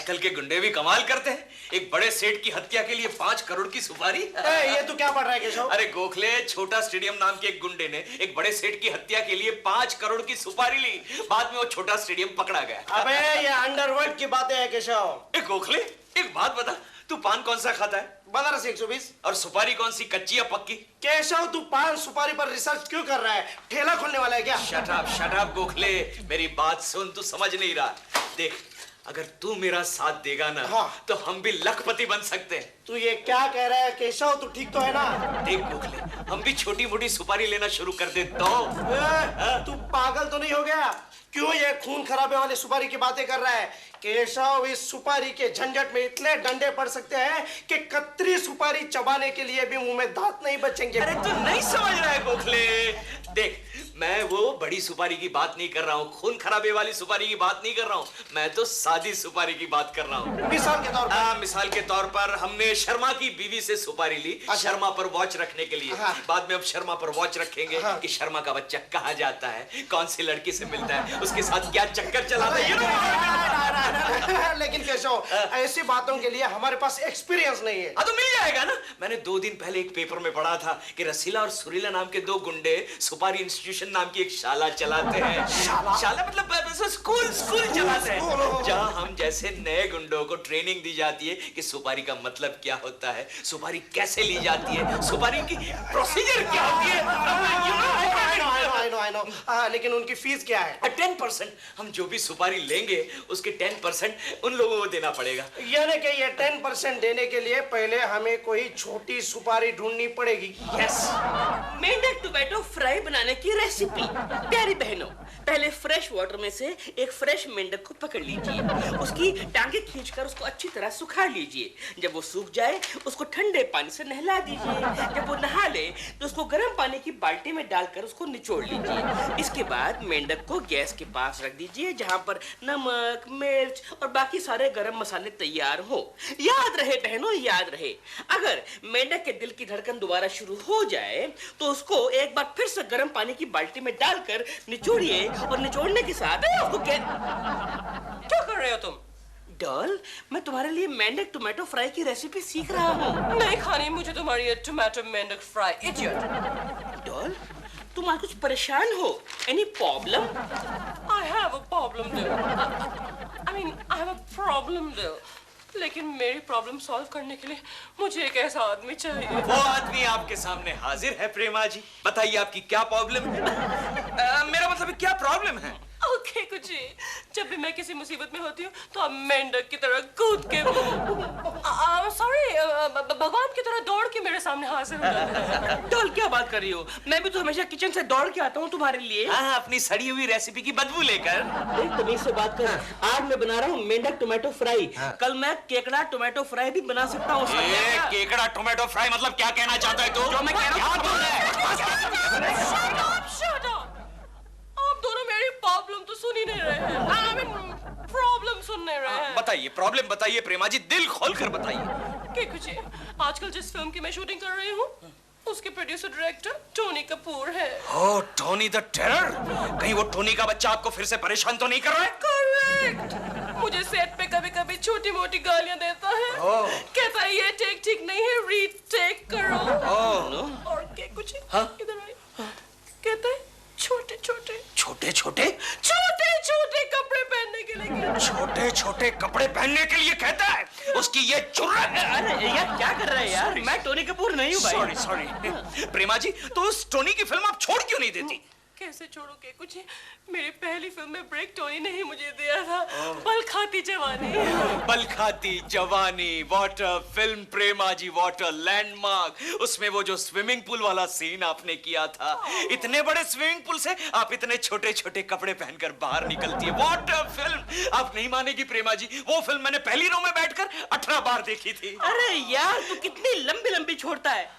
आजकल के गुंडे भी कमाल करते हैं। एक बड़े सेठ की हत्या के लिए 5 करोड़ की सुपारी। ये तू क्या पढ़ रहा है केशव? अरे गोखले, छोटा स्टेडियम नाम के एक गुंडे ने एक बड़े सेठ की हत्या के लिए 5 करोड़ की सुपारी ली। बाद में वो छोटा स्टेडियम पकड़ा गया। अबे ये अंडरवर्ल्ड की बातें हैं केशव। गोखले, एक बात बता, तू पान कौन सा खाता है? बनारस 120। और सुपारी कौन सी, कच्ची या पक्की? केशव तू पान सुपारी पर रिसर्च क्यों कर रहा है? ठेला खोलने वाला है क्या? शट अप गोखले, मेरी बात सुन, तू समझ नहीं रहा। देख, अगर तू मेरा साथ देगा ना, हाँ। तो हम भी लखपति बन सकते हैं। तू ये क्या कह रहा है केशव? तू ठीक तो है ना? देख गोखले, हम भी छोटी मोटी सुपारी लेना शुरू कर दे तो। तू पागल तो नहीं हो गया? क्यों ये खून खराबे वाली सुपारी की बातें कर रहा है? केशव, इस सुपारी के झंझट में इतने डंडे पड़ सकते हैं कि कतरी सुपारी चबाने के लिए भी मुंह में दांत नहीं बचेंगे। अरे तू नहीं समझ रहा है गोखले। देख, मैं वो बड़ी सुपारी की बात नहीं कर रहा हूँ, खून खराबे वाली सुपारी की बात नहीं कर रहा हूँ, मैं तो सादी सुपारी की बात कर रहा हूँ। मिसाल के तौर पर? मिसाल के तौर पर हमने शर्मा की बीवी से सुपारी ली, शर्मा पर वॉच रखने के लिए। बाद में अब शर्मा पर वॉच रखेंगे कि शर्मा का बच्चा कहाँ जाता है, कौन सी लड़की से मिलता है, उसके साथ क्या चक्कर चलाता है। लेकिन केशव, ऐसी बातों के लिए हमारे पास एक्सपीरियंस नहीं है। तो मिल जाएगा ना। मैंने 2 दिन पहले एक पेपर में पढ़ा था कि रसीला और सुरीला नाम के 2 गुंडे सुपारी इंस्टीट्यूशन नाम की एक शाला चलाते हैं। शाला मतलब स्कूल चलाते हैं, जहां हम जैसे नए गुंडों को ट्रेनिंग दी जाती है कि सुपारी का मतलब क्या होता है, सुपारी कैसे ली जाती है, सुपारी की प्रोसीजर क्या होती है। I know. लेकिन उनकी फीस क्या है? 10%। हम जो भी सुपारी लेंगे उसके 10% उन लोगों को देना पड़ेगा। यानी कि ये 10% देने के लिए पहले हमें कोई छोटी सुपारी ढूंढनी पड़ेगी। यस। मेंढक टोमेटो फ्राई बनाने की रेसिपी। प्यारी बहनों, पहले फ्रेश वाटर में से एक फ्रेश मेंढक को पकड़ लीजिए, उसकी टांगे खींचकर उसको अच्छी तरह सुखा लीजिए। जब वो सूख जाए उसको ठंडे पानी से नहला दीजिए। जब वो नहा ले तो उसको गर्म पानी की बाल्टी में डालकर उसको निचोड़ लीजिए। इसके बाद मेंढक को गैस के पास रख दीजिए, जहां पर नमक, मिर्च और बाकी सारे गरम मसाले तैयार हो। याद रहे बहनों, याद रहे, अगर मेंढक के दिल की धड़कन दोबारा शुरू हो जाए तो उसको एक बार फिर से गर्म पानी की बाल्टी में डालकर निचोड़िए और निचोड़ने के साथ उसको क्या कर रहे हो तुम? डॉल, मैं तुम्हारे लिए मेंढक टोमेटो फ्राई की रेसिपी सीख रहा हूँ। नहीं खानी मुझे तुम्हारी ये टोमेटो मेंढक फ्राई, इडियट। डॉल, तुम आज कुछ परेशान हो? Any problem? I have a problem though. I mean, I have a problem though. लेकिन मेरी प्रॉब्लम सॉल्व करने के लिए मुझे एक ऐसा आदमी चाहिए। वो आदमी आपके सामने हाजिर है प्रेमा जी। बताइए आपकी क्या प्रॉब्लम है? मेरा मतलब क्या प्रॉब्लम है? ओके कुछ जब भी मैं किसी मुसीबत में होती हूँ तो आप मेंढक की तरह कूद के सॉरी भगवान की तरह दौड़ के मेरे सामने हाजिर हो जाते हैं। डॉल, क्या बात कर रही हो? मैं भी तो हमेशा किचन से दौड़ के आता हूँ तुम्हारे लिए। हाँ, अपनी सड़ी हुई रेसिपी की बदबू लेकर। तमीज से बात कर। आज मैं बना रहा हूँ मेंढक टोमेटो फ्राई। कल मैं केकड़ा टोमेटो फ्राई भी बना सकता हूँ। केकड़ा टोमेटो फ्राई मतलब क्या कहना चाहता है तू? जो मैं कह रहा हूँ। आप दोनों मेरी प्रॉब्लम तो सुन ही नहीं रहे हैं। I mean, प्रॉब्लम सुन नहीं रहे हैं। बताइए, प्रॉब्लम बताइए प्रेमा जी, दिल खोल कर बताइए। कि कुछ आजकल जिस फिल्म की मैं शूटिंग कर रही हूँ उसके प्रोड्यूसर डायरेक्टर टोनी कपूर है। ओह, टोनी द टेरर। कहीं वो टोनी का बच्चा आपको फिर से परेशान तो नहीं कर रहा है? करेक्ट। मुझे सेट पे कभी-कभी छोटी-मोटी गालियां देता है। कहता है ये टेक ठीक नहीं है, रीटेक करो। और क्या कुछ इधर आइए। कहता है छोटे-छोटे कपड़े पहनने के लिए। छोटे कपड़े पहनने के लिए कहता है? उसकी ये जुर्रत है। अरे यार, क्या कर रहा है यार? मैं टोनी कपूर नहीं हूँ भाई। सॉरी प्रेमा जी, तो उस टोनी की फिल्म आप छोड़ क्यों नहीं देती? कैसे छोड़ू के कुछ? मेरी पहली फिल्म में ब्रेक टोनी ने ही मुझे दिया था। बल खाती जवानी, वाटर फिल्म प्रेमा जी, वाटर लैंडमार्क। उसमें वो जो स्विमिंग पूल वाला सीन आपने किया था, इतने बड़े स्विमिंग पूल से आप इतने छोटे कपड़े पहनकर बाहर निकलती है। Water film. आप नहीं मानेगी प्रेमा जी, वो फिल्म मैंने पहली रो में बैठकर 18 बार देखी थी। अरे यार, तू कितनी लंबी छोड़ता है?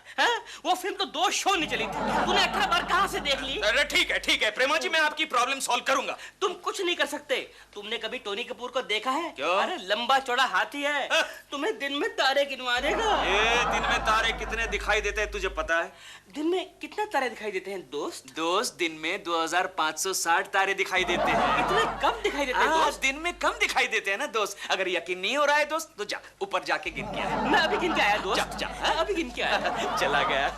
वो फिल्म तो 2 शो नहीं चली थी, तूने 18 बार कहाँ से देख ली? अरे ठीक ठीक है प्रेमा जी, मैं आपकी प्रॉब्लम सॉल्व करूंगा। तुम कुछ नहीं कर सकते। तुमने कभी टोनी कपूर को देखा है? क्यों? अरे लंबा चौड़ा हाथी है, तुम्हें दिन में तारे गिनवा देगा। ये दिन में तारे कितने दिखाई देते हैं तुझे पता है? दिन में कितने तारे दिखाई देते हैं दोस्त? दोस्त दिन में 2560 तारे दिखाई देते हैं। इतने कम दिखाई देते हैं दोस्त? दिन में कम दिखाई देते हैं ना दोस्त। अगर यकीन नहीं हो रहा है दोस्त तो जा ऊपर जाके गिन के आ। मैं अभी गिन के आया दोस्त। जा। अभी गिन के आया। चला गया।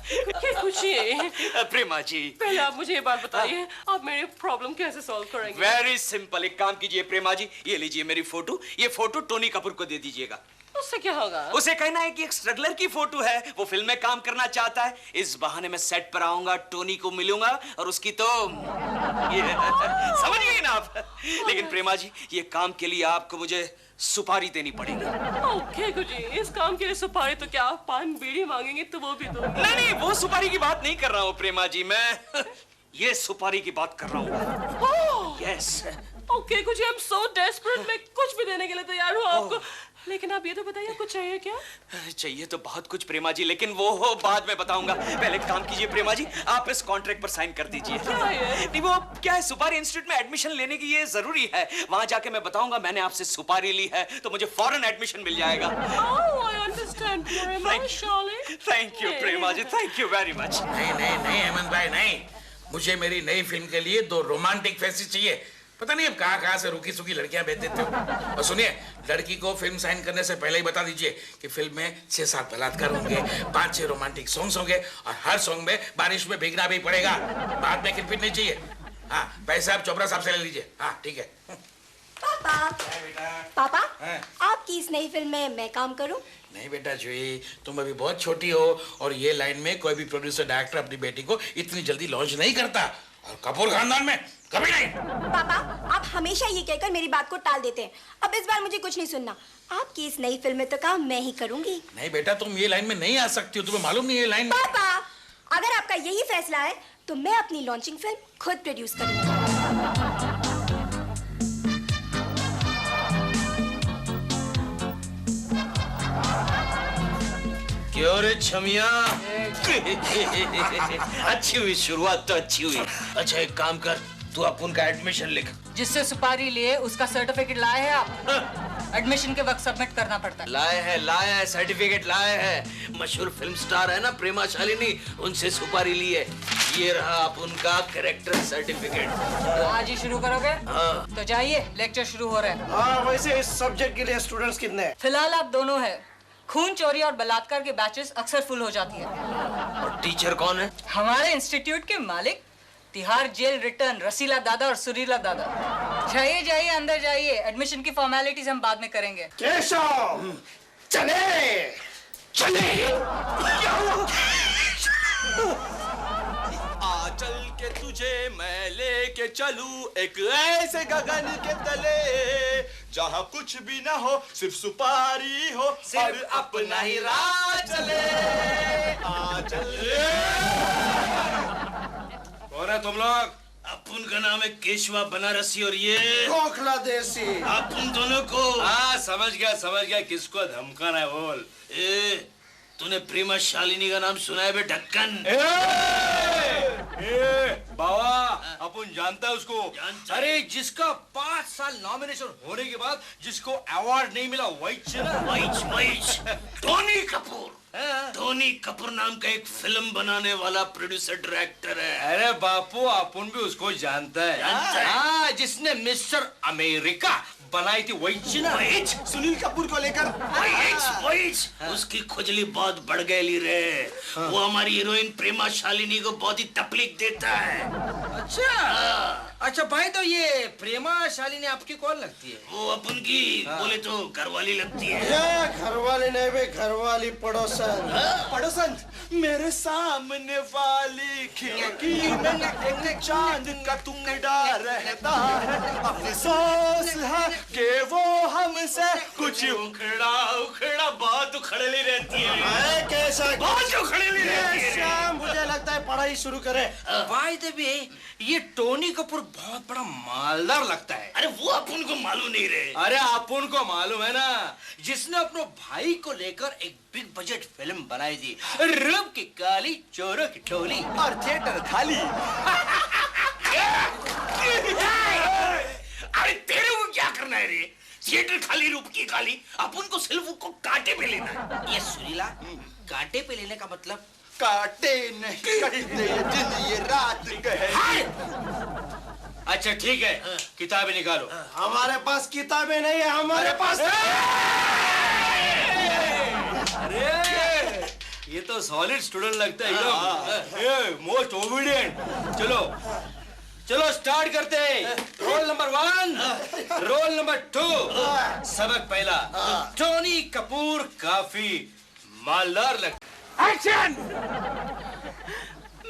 क्या खुशी है? प्रेमा जी, पहले आप मुझे ये बात बताइए, आप मेरी प्रॉब्लम कैसे सॉल्व करेंगे? Very simple. एक काम कीजिए प्रेमा जी, ये लीजिए मेरी फोटो। ये फोटो टोनी कपूर को दे दीजिएगा। उससे क्या होगा? उसे कहना है कि एक स्ट्रगलर की फोटो है, वो फिल्म में काम करना चाहता है। इस बहाने में सेट पर आऊंगा, टोनी को मिलूंगा और उसकी तो ये समझ गई ना आप? लेकिन प्रेमा जी, ये काम के लिए आपको मुझे सुपारी देनी पड़ेगी। ओके गुजी, इस काम के लिए सुपारी तो क्या आप पान बीड़ी मांगेंगे तो वो भी दूंगा। नहीं, वो सुपारी की बात नहीं कर रहा हूँ प्रेमा जी, मैं ये सुपारी की बात कर रहा हूँ। Yes. Okay Guzzi, I am so desperate, मैं कुछ भी देने के लिए तैयार हूँ आपको। लेकिन आप ये तो बताइए, आपको चाहिए क्या? चाहिए तो बहुत कुछ प्रेमा जी, लेकिन वो बाद में बताऊंगा। पहले काम कीजिए प्रेमा जी, आप इस कॉन्ट्रैक्ट पर साइन कर दीजिए। क्या है? नहीं, वो क्या है, सुपारी इंस्टीट्यूट में एडमिशन लेने की ये जरूरी है। वहां जाके मैं बताऊंगा मैंने आपसे सुपारी ली है, तो मुझे फौरन एडमिशन मिल जाएगा। Oh, I understand very much, Charlie. Thank you Prema ji, thank you very much. नहीं हेमंत भाई, नहीं। मुझे मेरी नई फिल्म के लिए 2 रोमांटिक फेसेस चाहिए। पता नहीं अब कहाँ से रुकी सुकी लड़कियां भेज देते हो। और सुनिए, लड़की को फिल्म साइन करने से पहले ही बता दीजिए कि फिल्म में 6-7 बलात्कार होंगे, 5-6 रोमांटिक सॉन्ग्स होंगे और हर सॉन्ग में बारिश में भीगना भी पड़ेगा। बाद में किरपिट नहीं चाहिए। हाँ, पैसे आप चोपड़ा साहब से ले लीजिए। हाँ, ठीक है। पापा, आपकी इस नई फिल्म में मैं काम करूं? नहीं बेटा जूही, तुम अभी बहुत छोटी हो और ये लाइन में कोई भी प्रोड्यूसर डायरेक्टर अपनी बेटी को इतनी जल्दी लॉन्च नहीं करता, और कपूर खानदान में कभी नहीं। पापा, आप हमेशा ये कहकर मेरी बात को टाल देते हैं। अब इस बार मुझे कुछ नहीं सुनना। आपकी इस नई फिल्म में तो काम मैं ही करूंगी। नहीं बेटा, तुम ये लाइन में नहीं आ सकती हो, तुम्हें मालूम नहीं ये लाइन। पापा, अगर आपका यही फैसला है तो मैं अपनी लॉन्चिंग फिल्म खुद प्रोड्यूस करूंगी। क्यों रे छमिया? अच्छी हुई शुरुआत तो अच्छी हुई। अच्छा एक काम कर, तू अपन का एडमिशन लिख। जिससे सुपारी लिए उसका सर्टिफिकेट लाए हैं आप? एडमिशन के वक्त सबमिट करना पड़ता है। लाए हैं सर्टिफिकेट लाए हैं। मशहूर फिल्म स्टार है ना प्रेमा शालिनी, उनसे सुपारी ली है। ये रहा अपन का कैरेक्टर सर्टिफिकेट। आज ही शुरू करोगे? हाँ। तो जाइए, लेक्चर शुरू हो रहे हैं। हाँ, वैसे इस सब्जेक्ट के लिए स्टूडेंट्स कितने हैं? फिलहाल आप दोनों हैं। खून चोरी और बलात्कार के बैचेस अक्सर फुल हो जाती है। और टीचर कौन है? हमारे इंस्टीट्यूट के मालिक, तिहाड़ जेल रिटर्न रसीला दादा और सुरीला दादा। जाइए अंदर जाइए, एडमिशन की फॉर्मेलिटीज हम बाद में करेंगे। केशव, चले। चल के तुझे मैं लेके चलूं एक ऐसे गगन के तले, जहाँ कुछ भी ना हो, सिर्फ सुपारी हो और अपना ही राह चले। आ चले। कौन है तुम लोग? अपन का नाम है केशवा बनारसी और ये खोखला देसी। अपन दोनों को। हाँ समझ गया किसको धमकाना है, बोल। तूने प्रेमा शालिनी का नाम सुना है बे ढक्कन? बाबा, अपन जानता है उसको। जानता है। अरे जिसका 5 साल नॉमिनेशन होने के बाद जिसको अवार्ड नहीं मिला, वही टोनी कपूर। टोनी कपूर नाम का एक फिल्म बनाने वाला प्रोड्यूसर डायरेक्टर है। अरे बापू, अपन भी उसको जानता है। हाँ, जिसने मिस्टर अमेरिका बनाई थी, वही सुनील कपूर को लेकर। उसकी खुजली बहुत बढ़ गई रे। वो हमारी हीरोइन प्रेमा शालिनी को बहुत ही तकलीफ देता है। अच्छा भाई, तो ये प्रेमा शालिनी आपकी कौन लगती है? वो अपन की बोले तो घरवाली लगती है। घरवाली नहीं बे, घरवाली पड़ोसन। पड़ोसन? मेरे सामने वाली खिड़की में चांद का टुकड़ा रहता है, अफसोस है कि वो हमसे कुछ उखड़ा बहुत उखड़ली रहती है। कैसा बहुत उखड़ली रहती है। शाम, मुझे लगता है पढ़ाई शुरू करे। बाय द वे, ये टोनी कपूर बहुत बड़ा मालदार लगता है। अरे वो अपन को मालूम नहीं रहे। अरे अपन को मालूम है ना, जिसने अपने भाई को लेकर एक बिग बजट फिल्म बनाई थी, रूप की काली चोरों की टोली, और थिएटर खाली। अरे तेरे को क्या करना है रे? थिएटर खाली, रूप की काली, अपन को सिर्फ उसको कांटे पे लेना है। ये सुरीला, कांटे पे लेने का मतलब? काटे नहीं कटते दिन ये रात कहे। अच्छा ठीक है, किताबें निकालो। हमारे पास किताबें नहीं है, हमारे पास अरे ये तो सॉलिड स्टूडेंट लगता है एकदम, मोस्ट ओबीडिएंट। चलो चलो स्टार्ट करते हैं। Roll number 1, roll number 2। सबक पहला, टोनी कपूर काफी मालदार लगता। एक्शन!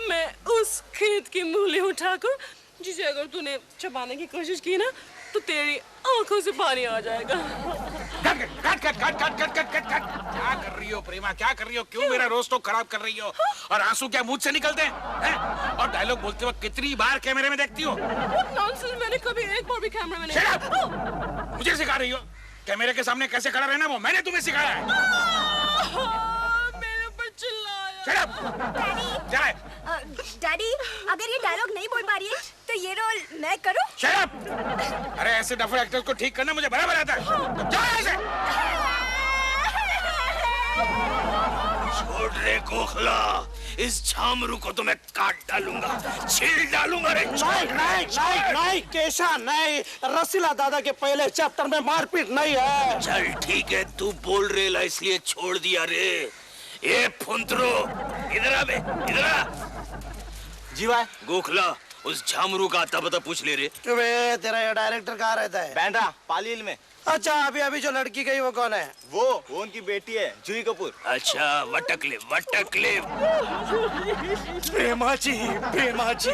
मैं उस खेत की मूली उठाकर जिसे अगर तूने चबाने की कोशिश की ना तो तेरी आंखों से पानी आ जाएगा। Cut cut cut cut cut cut cut cut cut. क्या कर रही हो प्रेमा, क्या कर रही हो? क्यों मेरा रोस्ट तो खराब कर रही हो? और आंसू क्या मुंह से निकलते हैं? और डायलॉग बोलते वक्त कितनी बार कैमरे में देखती हो? नॉनसेंस, मैंने कभी एक बार भी कैमरा में नहीं। मुझे सिखा रही हो कैमरे के सामने कैसे खड़ा रहना? वो मैंने तुम्हें सिखाया है। मेरे ऊपर चिल्लाया। डैडी, अगर ये डायलॉग नहीं बोल पा रही है तो ये रोल मैं करूं? Shut up! अरे ऐसे डफर एक्टर्स को ठीक करना मुझे बराबर आता है। तो जाओ यहाँ से। छोड़ रे गोखला, इस झामरू को तो मैं काट डालूंगा, छील डालूंगा रे। नहीं केशा, नहीं। रसीला दादा के पहले चैप्टर में मारपीट नहीं है। चल ठीक है, तू बोल रेला इसलिए छोड़ दिया रे। ये फुंतरो, इधर आ बे, इधर आ। जी भाई। गोखला, उस झामरू का आता पता पूछ ले रे। क्यों बे, तेरा ये डायरेक्टर कहाँ रहता है? बैंड्रा पालील में। अच्छा, अभी जो लड़की गई वो कौन है? वो उनकी बेटी है, जूही कपूर। अच्छा, वटकले वटकले। प्रेमा जी, प्रेमा जी।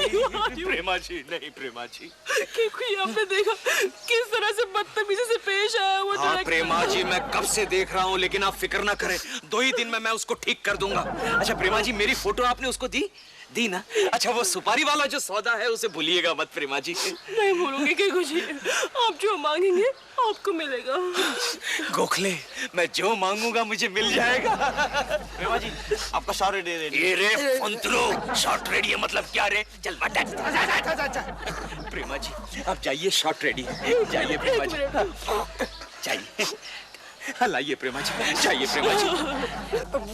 प्रेमा जी नहीं, प्रेमा जी। क्योंकि आपने देखा किस तरह से बदतमीजी से पेश आया वो हाँ डायरेक्टर। प्रेमा जी, मैं कब से देख रहा हूँ, लेकिन आप फिक्र ना करें, 2 ही दिन में मैं उसको ठीक कर दूंगा। अच्छा प्रेमा जी, मेरी फोटो आपने उसको दी ना? अच्छा वो सुपारी वाला जो सौदा है उसे भूलिएगा मत प्रेमा जी। नहीं भूलूंगी कि कुछ आप जो मांगेंगे आपको मिलेगा। गोखले, मैं जो मांगूंगा मुझे मिल जाएगा। प्रेमा जी, आपका शॉर्ट रेडी है। ये रे फुंतरो, शॉर्ट रेडी है मतलब क्या रे? चल वटक। प्रेमा जी आप जाइए, शॉर्ट रेडी है। जाइए प्रेमा जी, जाइए। लाइए प्रेमा जी, जाइए प्रेमा जी।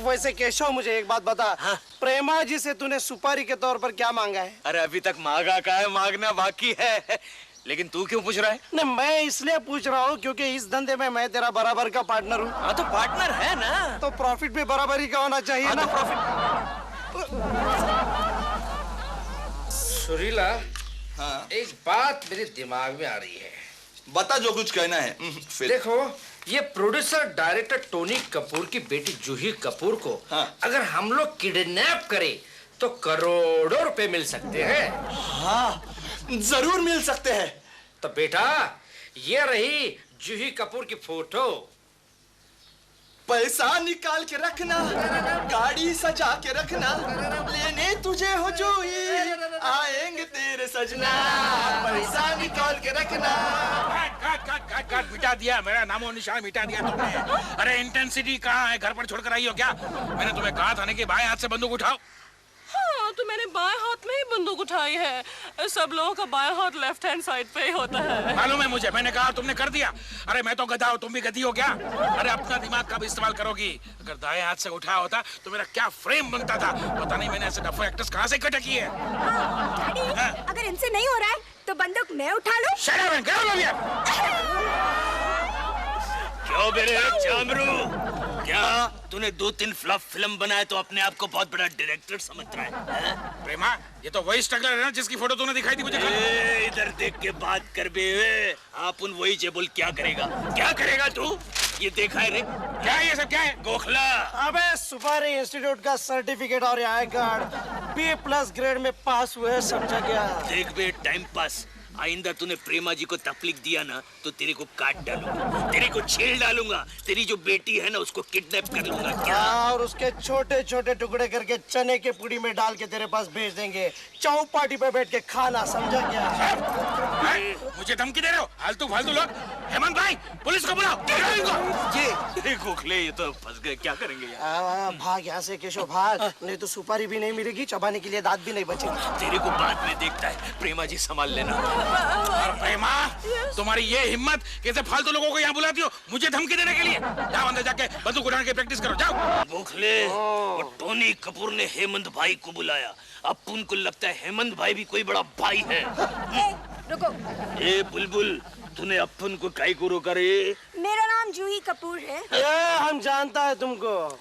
वैसे केशव, मुझे एक बात बता। हाँ? प्रेमा जी से तूने सुपारी के तौर पर क्या मांगा है? अरे अभी तक मांगा का है, मांगना बाकी है। लेकिन तू क्यों पूछ रहा है? नहीं, मैं इसलिए पूछ रहा हूँ क्योंकि इस धंधे में मैं तेरा बराबर का पार्टनर हूँ। हाँ तो पार्टनर है ना, तो प्रॉफिट भी बराबरी का होना चाहिए ना? प्रॉफिट। सुरीला, हाँ एक बात मेरे दिमाग में आ रही है। बता जो कुछ कहना है। फिर देखो, ये प्रोड्यूसर डायरेक्टर टोनी कपूर की बेटी जूही कपूर को अगर हम लोग किडनैप करें तो करोड़ों रुपए मिल सकते हैं। हाँ, जरूर मिल सकते हैं। तो बेटा, ये रही जूही कपूर की फोटो। पैसा निकाल के रखना, गाड़ी सजा के रखना, लेने तुझे हो जूही, आएंगे तेरे सजना, पैसा निकाल के रखना। काट मिटा दिया, मेरा नामो निशान मिटा दिया तुमने। अरे इंटेंसिटी कहाँ है? घर पर छोड़कर आई हो क्या? मैंने तुम्हें कहा था ना कि बाएं हाथ से बंदूक उठाओ। हाँ, तो मैंने बाएं हाथ में ही बंदूक उठाई है। सब लोगों का बाएं हाथ लेफ्ट हैंड साइड पे ही होता है। मालूम है मुझे, मैंने कहा तुमने कर दिया। अरे मैं तो गधा हूँ, तुम भी गधी हो क्या? अरे अपना दिमाग कब इस्तेमाल करोगी? अगर दाएं हाथ से उठाया होता तो मेरा क्या फ्रेम बनता था। पता नहीं मैंने ऐसे डफर एक्टर्स कहाँ से इकट्ठे किए हैं। डैडी, अगर इनसे नहीं हो रहा है तो बंदूक मैं उठा लूं? Shut up and get out of here! क्यों मेरे झामरू, क्या तूने 2-3 फ्लॉप फिल्म बनाए तो अपने आप को बहुत बड़ा डायरेक्टर समझ रहा है? प्रेमा, ये तो वही स्ट्रगलर है ना जिसकी फोटो तूने दिखाई थी मुझे। इधर देख के बात कर बे। आप उन वही जे बोल, क्या करेगा? क्या करेगा तू? ये देखा है रे? क्या है ये सब? क्या है? गोखला, अबे सुपारी इंस्टीट्यूट का सर्टिफिकेट और आई कार्ड B+ ग्रेड में पास हुए, समझा गया? देख बे टाइम पास, आइंदा तूने प्रेमा जी को तकलीफ दिया ना तो तेरे को काट डालूंगा, तेरे को छील डालूंगा, तेरी जो बेटी है ना उसको किडनैप कर लूंगा। क्या? और उसके छोटे छोटे टुकड़े करके चने के पुड़ी में डाल के तेरे पास भेज देंगे, चौपाटी पे बैठ के खाना, समझा क्या? मुझे धमकी दे रहे हो? फालतू फालतू लोग। हेमंत भाई, पुलिस को बुलाओ। ये गोखले ये तो फंस गए, क्या करेंगे यार? भाग यहाँ से केशव, भाग, नहीं तो सुपारी भी नहीं मिलेगी, चबाने के लिए दांत भी नहीं बचेंगे। तेरे को बाद में देखता है, प्रेमा जी संभाल लेना। और प्रेमा, तुम्हारी ये हिम्मत कैसे फालतू लोगों को यहाँ बुलाती हो मुझे धमकी देने के लिए? जाओ अंदर जाके बंदूक उठाने की प्रैक्टिस करो, जाओ। गोखले, वो टोनी कपूर ने हेमंत भाई को बुलाया, अब उनको लगता है हेमंत भाई भी कोई बड़ा भाई है। रुको। ए बुलबुल, तूने अपन को काई को रोका रे? मेरा नाम जूही कपूर है। हम जानता है तुमको।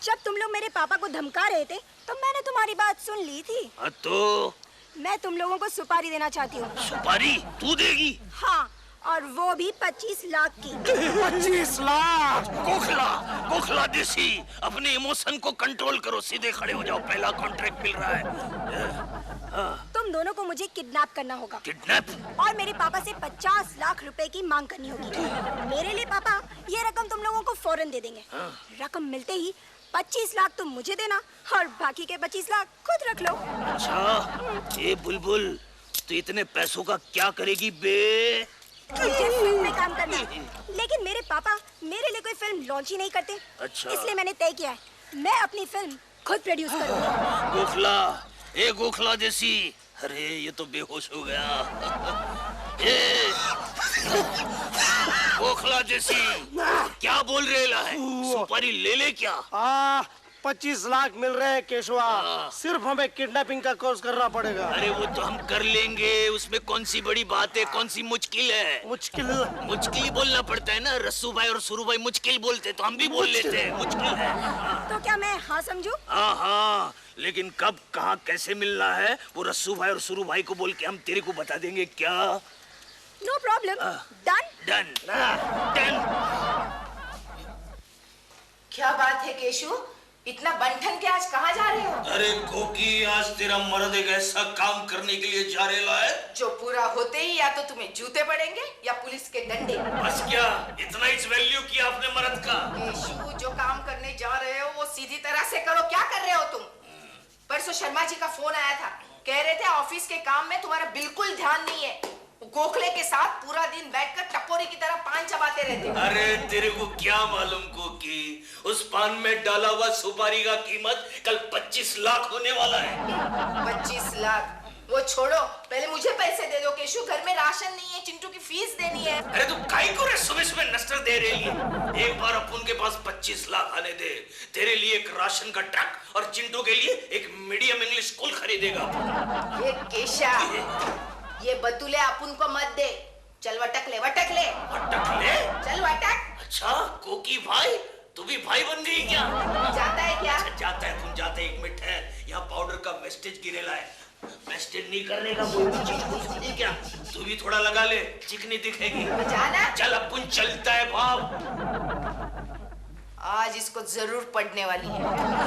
जब तुम लोग मेरे पापा को धमका रहे थे तो मैंने तुम्हारी बात सुन ली थी। तो मैं तुम लोगों को सुपारी देना चाहती हूँ। सुपारी तू देगी? हाँ, और वो भी 25 लाख की। 25 लाख? गोखला देसी, अपने इमोशन को कंट्रोल करो, सीधे खड़े हो जाओ, पहला कॉन्ट्रैक्ट मिल रहा है। तुम दोनों को मुझे किडनैप करना होगा। किडनैप? और मेरे पापा से 50 लाख रुपए की मांग करनी होगी। मेरे लिए पापा ये रकम तुम लोगों को फौरन दे देंगे। रकम मिलते ही 25 लाख तुम मुझे देना और बाकी के 25 लाख खुद रख लो। अच्छा, ये बुलबुल, तो इतने पैसों का क्या करेगी बे? मुझे फिल्म में काम करना है, लेकिन मेरे पापा मेरे लिए कोई फिल्म लॉन्च ही नहीं करते। अच्छा। इसलिए मैंने तय किया है, मैं अपनी फिल्म खुद प्रोड्यूस करूंगा। गोखला, ए गोखला देसी, अरे ये तो बेहोश हो गया। ए गोखला देसी, क्या बोल रहे है? सुपारी ले ले क्या? 25 लाख मिल रहे हैं केशवा, सिर्फ हमें किडनैपिंग का कोर्स करना पड़ेगा। अरे वो तो हम कर लेंगे, उसमें कौन सी बड़ी बात है, कौन सी मुश्किल है? मुश्किल ही बोलना पड़ता है ना, रस्सू भाई और सुरू भाई मुश्किल बोलते तो हम भी बोल लेते हैं, मुश्किल है। तो क्या मैं हाँ समझूं? हाँ, लेकिन कब कहाँ कैसे मिलना है वो रस्सू भाई और सुरू भाई को बोल के हम तेरे को बता देंगे। क्या? No problem. Done done done. क्या बात है केशु, इतना बंठन के आज कहाँ जा रहे हो? अरे कोकी, आज तेरा मर्द एक ऐसा काम करने के लिए जा रहा है जो पूरा होते ही या तो तुम्हें जूते पड़ेंगे या पुलिस के डंडे। बस क्या, इतना ही वैल्यू किया आपने मर्द का? केशु, जो काम करने जा रहे हो वो सीधी तरह से करो। क्या कर रहे हो तुम? परसों शर्मा जी का फोन आया था, कह रहे थे ऑफिस के काम में तुम्हारा बिल्कुल ध्यान नहीं है। गोखले के साथ पूरा दिन बैठकर टपोरी की तरह पान चबाते रहते हो। अरे तेरे को क्या मालूम कोकी, उस पान में डाला हुआ सुपारी का कीमत कल 25 लाख होने वाला है। 25 लाख? वो छोड़ो, पहले मुझे पैसे दे दो केशु, घर में राशन नहीं है, चिंटू की फीस देनी है। अरे तू काई को रे सुबह सुबह नस्टर दे रही है? एक बार अपन के पास 25 लाख आने दे, तेरे लिए एक राशन का ट्रक और चिंटू के लिए एक मीडियम इंग्लिश स्कूल खरीदेगा। ये केशा, ये बतूले अपन को मत दे, चल वटक ले, वटक ले। वटक ले? चल वटक। अच्छा कोकी भाई, तू भी भाई बन गई क्या? जाता है क्या? अच्छा, जाता है, तुम जाते, एक मिनट है, यहाँ पाउडर का वेस्टेज गिरेला है, वेस्टेज नहीं करने का कोई भी चीज को समझी क्या? तू भी थोड़ा लगा ले, चिकनी दिखेगी। जाना? चल अपन चलता है बाप। आज इसको जरूर पढ़ने वाली है।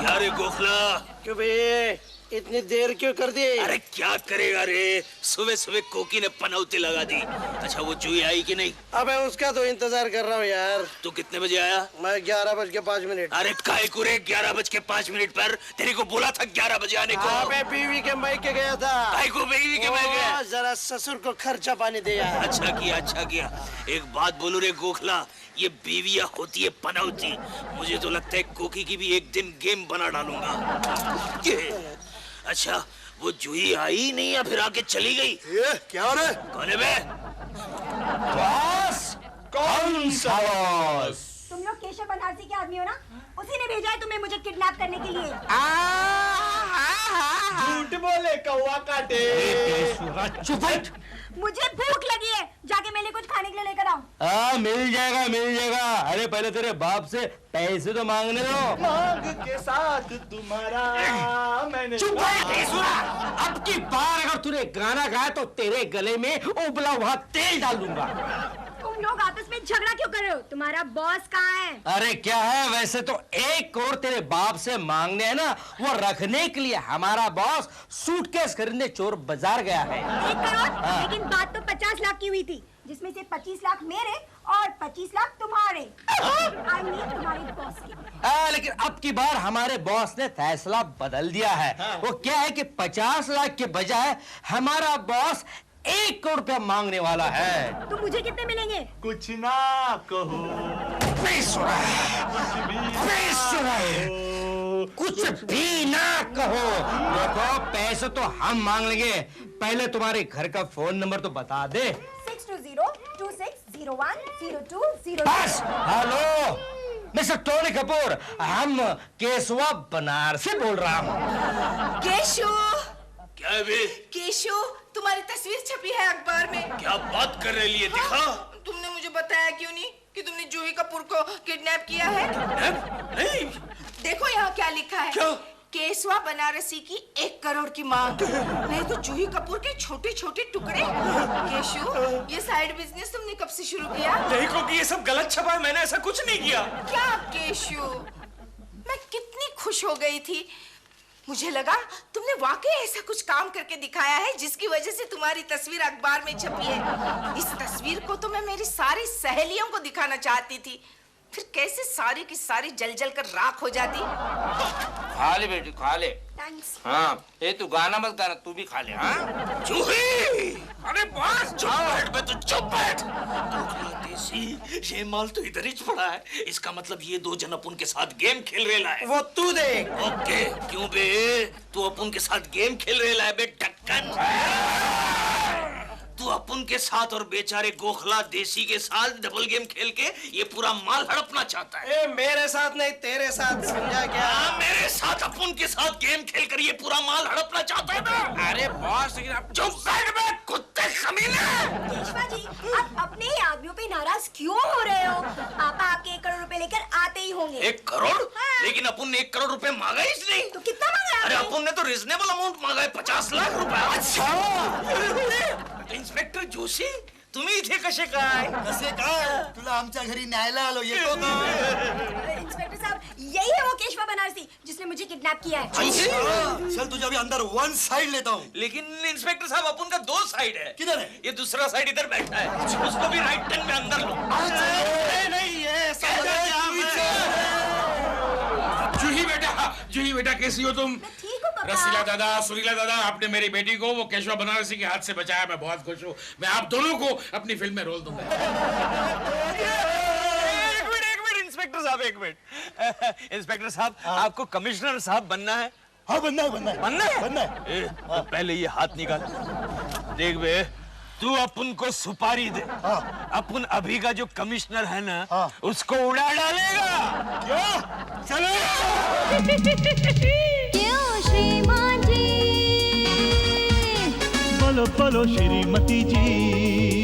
यार गोखला, क्यों बे इतनी देर क्यों कर दी? अरे क्या करेगा रे, सुबह सुबह कोकी ने पनौती लगा दी। अच्छा वो चूही आई कि नहीं? अबे उसका तो इंतजार कर रहा हूँ यार। तू कितने बजे आया? मैं 11:05। अरे काय कुरे 11:05 पर तेरे को बोला था 11 बजे आने को। अबे बीवी के मायके गया था। काय को बीवी के मायके? जरा ससुर को खर्चा पानी दे यार। अच्छा किया, अच्छा किया। एक बात बोलू रे गोखला, ये बीवियां होती है पनौती, मुझे तो लगता है कोकी की भी एक दिन गेम बना डालूंगा। अच्छा वो जूही आई नहीं या फिर आके चली गई? ये क्या हो रहा है? कौन है बे? बॉस, कौन सा बॉस? तुम लोग केशव बनारसी के आदमी हो ना? उसी ने भेजा है तुम्हें मुझे किडनैप करने के लिए। झूठ बोले कौवा काटे। चुप हट। मुझे भूख लगी है, जाके मेरे लिए कुछ खाने के लिए लेकर आओ। मिल जाएगा मिल जाएगा। अरे पहले तेरे बाप से पैसे तो मांगने दो। मांग के साथ तुम्हारा मैंने। चुप अब की बार अगर तूने गाना गाया तो तेरे गले में उबला हुआ तेल डाल दूंगा। तुम तुम लोग आपस में झगड़ा क्यों कर रहे हो? तुम्हारा बॉस कहाँ है? अरे क्या है, वैसे तो 1 करोड़ तेरे बाप से मांगने हैं ना, वो रखने के लिए हमारा बॉस सूटकेस खरीदने चोर बाजार गया है। 1 करोड़? लेकिन बात तो 50 लाख की हुई थी, जिसमें से 25 लाख मेरे और 25 लाख तुम्हारे। I mean तुम्हारे बॉस के। लेकिन अब की बार हमारे बॉस ने फैसला बदल दिया है। वो क्या है कि 50 लाख के बजाय हमारा बॉस 1 करोड़ रुपया मांगने वाला है। तो मुझे कितने मिलेंगे? कुछ ना कहो, कुछ भी ना कहो। देखो, पैसे तो हम मांग लेंगे, पहले तुम्हारे घर का फोन नंबर तो बता दे। 620-2601-0200। बस। हेलो मिस्टर टोनी कपूर, हम केशवा बनारस से बोल रहा हूँ। केशु, क्या बे? केशु, तुम्हारी तस्वीर छपी है अखबार में। क्या बात कर रही है, दिखा। तुमने मुझे बताया क्यों नहीं कि तुमने जूही कपूर को किडनैप किया है? नहीं। देखो यहाँ क्या लिखा है। क्या? केशवा बनारसी की 1 करोड़ की मांग। नहीं तो जूही कपूर के छोटे छोटे टुकड़े। केशु, ये साइड बिजनेस तुमने कब से शुरू किया? नहीं, क्योंकि ये सब गलत छपा है, मैंने ऐसा कुछ नहीं किया। क्या केशु, मैं कितनी खुश हो गई थी। मुझे लगा तुमने वाकई ऐसा कुछ काम करके दिखाया है जिसकी वजह से तुम्हारी तस्वीर अखबार में छपी है। इस तस्वीर को तो मैं मेरी सारी सहेलियों को दिखाना चाहती थी, फिर कैसे सारी की सारी जल जल कर राख हो जाती। खा ले बेटी, खा ले। थैंक्स। हाँ, ये तू गाना मत गाना, तू भी खा ले। हाँ जूही! अरे बस चुप बैठ बे, तू चुप बैठ। देसी, ये माल तो इधर ही पड़ा है। इसका मतलब ये 2 जन अपन के साथ गेम खेल रहे है। वो तू देख। ओके, क्यों बे? तू अपन के साथ गेम खेल रहे है बे ढक्कन। तू अपन के साथ और बेचारे गोखला देसी के साथ डबल गेम खेल के ये पूरा माल हड़पना चाहता है। ए, मेरे साथ नहीं, तेरे साथ, समझा क्या? मेरे साथ, अपन के साथ गेम खेल कर ये पूरा माल हड़पना चाहता है ना? अरे बॉस, लेकिन आप चुप बैठ बे, कुत्ते कमीने। केशवा जी, आप अपने ही आदमियों पे नाराज क्यों हो रहे हो? पापा आपके 1 करोड़ रुपए लेकर आते ही होंगे। 1 करोड़? हाँ। लेकिन अपन ने 1 करोड़ रुपए मांगा ही नहीं। तो कितना मांगा? अरे अपन ने तो रिजनेबल अमाउंट मांगा है, 50 लाख रुपए। अच्छा इंस्पेक्टर जोशी, तुम्ही इथे कसे काय? कसे काय? तुला आमच्या घरी न्यायला आलो, येतो का? इंस्पेक्टर साहब, यही है वो केशवा बनारसी जिसने मुझे किडनैप किया है। चल तुझे अभी अंदर 1 साइड लेता हूँ। लेकिन इंस्पेक्टर साहब, अपन का 2 साइड है। किधर है? ये दूसरा साइड इधर बैठा है, उसको भी राइट टर्न में अंदर लो। नहीं है, जूही बेटा, कैसी हो तुम? मैं ठीक हूँ पापा। रसीला दादा, सुरीला दादा, आपने मेरी बेटी को वो केशवा बनारसी के हाथ से बचाया, मैं बहुत खुश हूँ। मैं आप दोनों को अपनी फिल्म में रोल दूंगा। एक मिनट इंस्पेक्टर साहब, 1 मिनट। इंस्पेक्टर साहब, आपको कमिश्नर साहब बनना है? हाँ, बनना है, बनना है, बनना है? बनना है। तो पहले ये हाथ निकाल। देख बे, तू अपन को सुपारी दे। अपन अभी का जो कमिश्नर है ना, उसको उड़ा डालेगा। क्या? चलो। क्यों श्रीमान जी? बोलो बोलो श्रीमती जी।